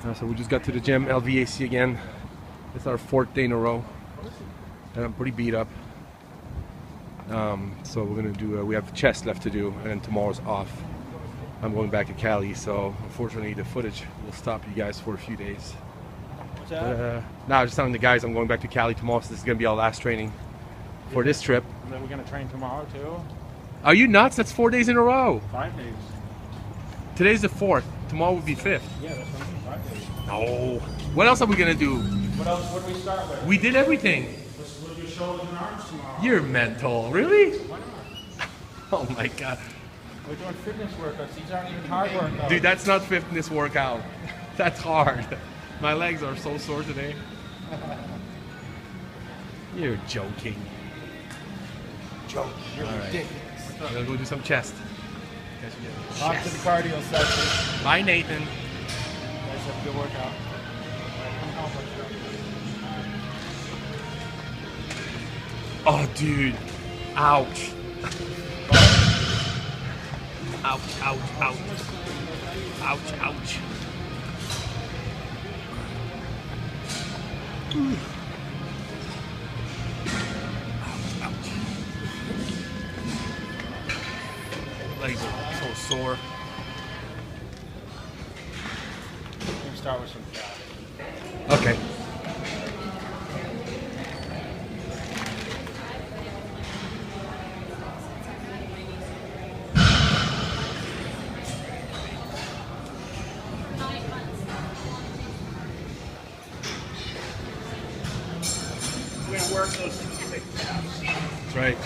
So we just got to the gym, LVAC again. It's our 4th day in a row, and I'm pretty beat up. So we're gonna do. We have chest left to do, and then tomorrow's off. I'm going back to Cali, so unfortunately the footage will stop you guys for a few days. What's that? No, I was just telling the guys I'm going back to Cali tomorrow, so this is gonna be our last training for this trip. And then we're gonna train tomorrow too. Are you nuts? That's 4 days in a row. 5 days. Today's the 4th. Tomorrow will be 5th. Yeah, that's what I mean. 5 days. No. What else are we gonna do? What else? What do we start with? We did everything. We'll do shoulders and arms tomorrow. You're mental, really? Why not? Oh my god. We're doing fitness workouts. These aren't even hard workouts. Dude, that's not fitness workout. That's hard. My legs are so sore today. You're joking. Joke. You're ridiculous. I'm gonna go do some chest. Off to the cardio session. Bye, Nathan. Guys, have a good workout. Oh, dude. Ouch. Ouch, ouch, ouch. Ouch, ouch. Ouch, ouch. Legs are so sore. We'll start with some calves. Okay. We're gonna work those big calves. That's right.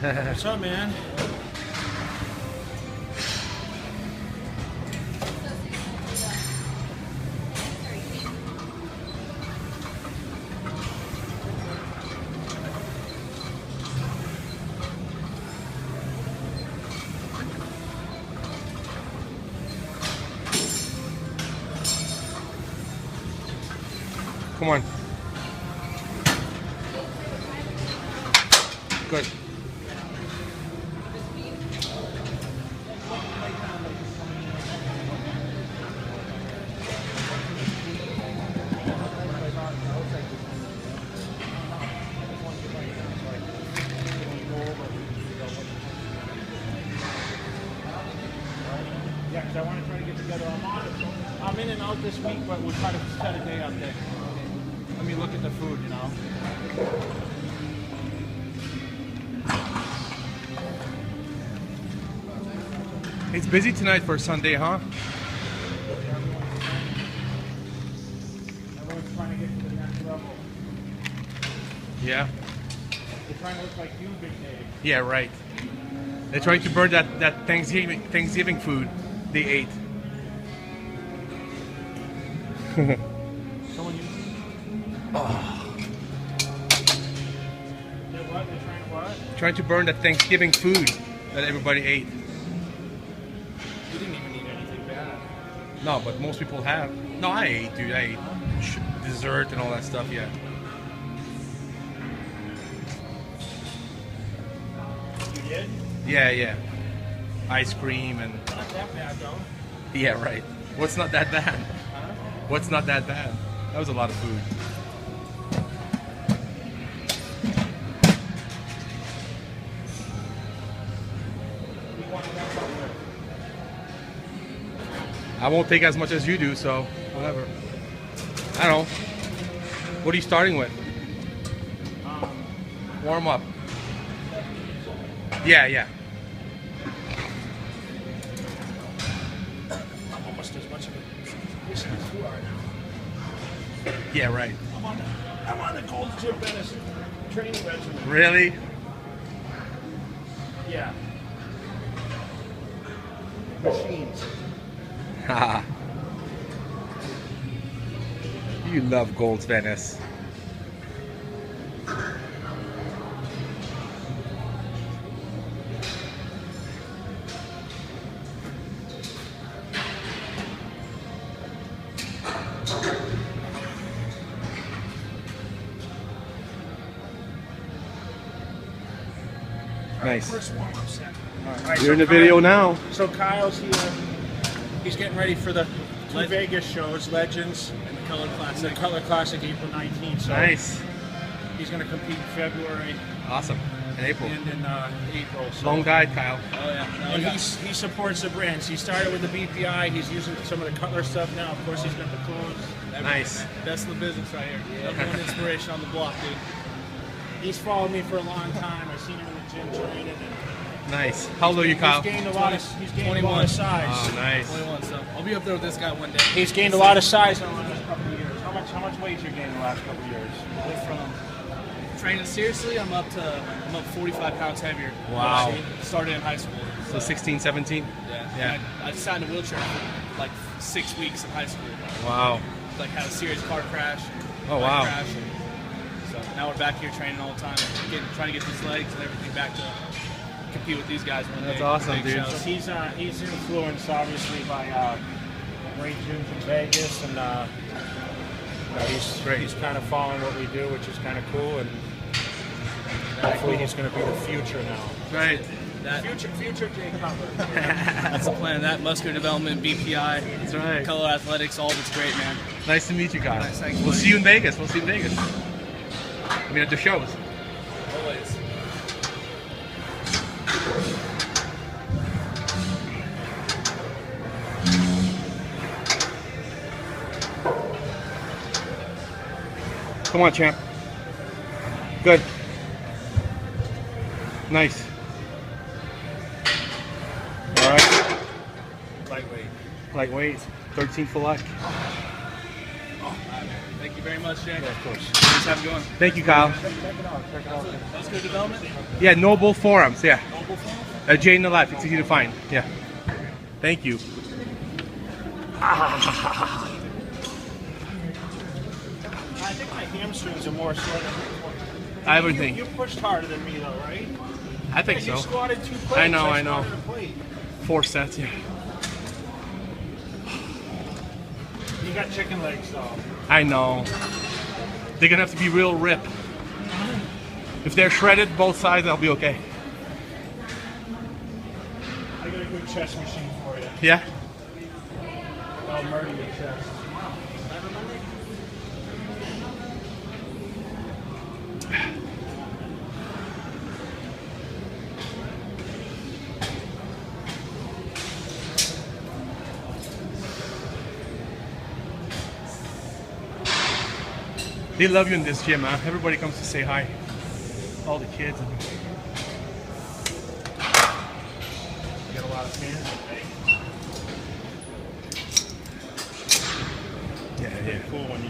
What's up, man? Come on. Good. Yeah, because I want to try to get together. I'm in and out this week, but we'll try to set a day up there. Let me look at the food, you know. It's busy tonight for Sunday, huh? Everyone's trying to get to the next level. Yeah. They're trying to look like you, Big Dave. Yeah, right. They're trying to burn that Thanksgiving food they ate. Someone you... Oh. They're what? They're trying to what? Trying to burn that Thanksgiving food that everybody ate. You didn't even eat anything bad. No, but most people have. No, I ate, dude. I ate dessert and all that stuff, yeah. You did? Yeah, yeah. Ice cream and... Not that bad, though. Yeah, right. What's not that bad? Huh? What's not that bad? That was a lot of food. I won't take as much as you do, so whatever. I don't know. What are you starting with? Warm up. Yeah, yeah. I'm almost as much of a this as you are now. Yeah, right. I'm on the Gold Gym Venice training regimen. Really? Yeah. Machines. You love Gold's Venice. Nice. First warm-up set. All right, You're in the video now. So Kyle's here. He's getting ready for the two Vegas shows, Legends And the Cutler Classic. and the Cutler Classic, April 19th. So Nice. he's going to compete in February Awesome. In April. and in April. So. Long guide, Kyle. Oh yeah. No, And he supports the brands. He started with the BPI. He's using some of the Cutler stuff now. Of course, he's got the clothes. Nice. Best in the business right here. Number one inspiration on the block, dude. He's followed me for a long time. I've seen him in the gym training. And Nice. How old are you, Kyle? he's gained a lot of size. Oh, nice. 21, so I'll be up there with this guy one day. He's gained a lot of size in the last couple of years. How much weight you gained in the last couple of years? Went from training seriously, I'm up 45 pounds heavier. Wow. Started in high school. So 16, 17? Yeah. I sat in a wheelchair for like 6 weeks in high school. Wow. Like had a serious car crash. Oh, bike wow. Crash, so now we're back here training all the time, trying to get these legs and everything back to compete with these guys one day. That's awesome, Big dude. shows. So he's influenced obviously by great gyms in Vegas, and he's kind of following what we do, which is kind of cool. And hopefully he's going to be the future now. Right. Future Jay Cutler. That's the plan. That muscular development, BPI, That's right. Color athletics, all of it's great, man. Nice to meet you, Kyle. Nice, thanks, We'll buddy. see you in Vegas. We'll see you in Vegas. I mean, at the shows. Always. Come on, champ. Good. Nice. All right. Lightweight. Lightweight. 13 for luck. Thank you very much, Jay. Yeah, of course. Thanks, have a good one. Thank you, Kyle. Check it out. Check it out. Muscular development, Yeah, Noble Forums. Yeah. mobile phone. Jay in the left. It's easy to find. Yeah. Thank you. I think my hamstrings are more sore than Everything. You pushed harder than me, though, right? I think You so. squatted 2 plates. I know. squatted a plate. 4 sets. Yeah. You got chicken legs, though. I know. They're gonna have to be real rip. If they're shredded, both sides, I'll be okay. I got a good chest machine for you. Yeah. I'll murder your chest. They love you in this gym, man. Everybody comes to say hi. All the kids. You got a lot of fans, right? Yeah, Pretty cool when you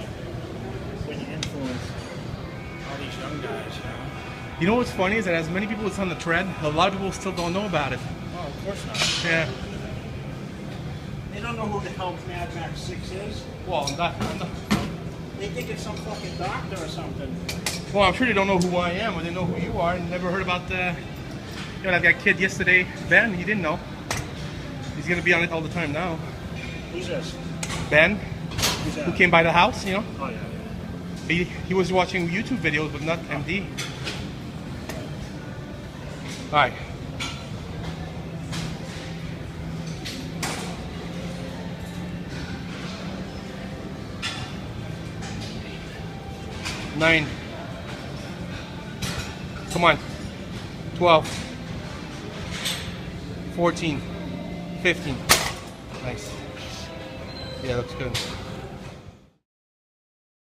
influence all these young guys, you know? You know what's funny is that as many people that's on the tread, a lot of people still don't know about it. Oh, of course not. Yeah. They don't know who the hell Mad Max 6 is. Well, I'm not. They think it's some fucking doctor or something. Well, I'm sure they don't know who I am, or they know who you are, and never heard about the. You know, like that kid yesterday, Ben. He didn't know. He's gonna be on it all the time now. Who's this? Ben, Who's that? who came by the house, you know. Oh, yeah. He was watching YouTube videos, but not MD. All right. Nine. Come on. 12. 14. 15. Nice. Yeah, looks good.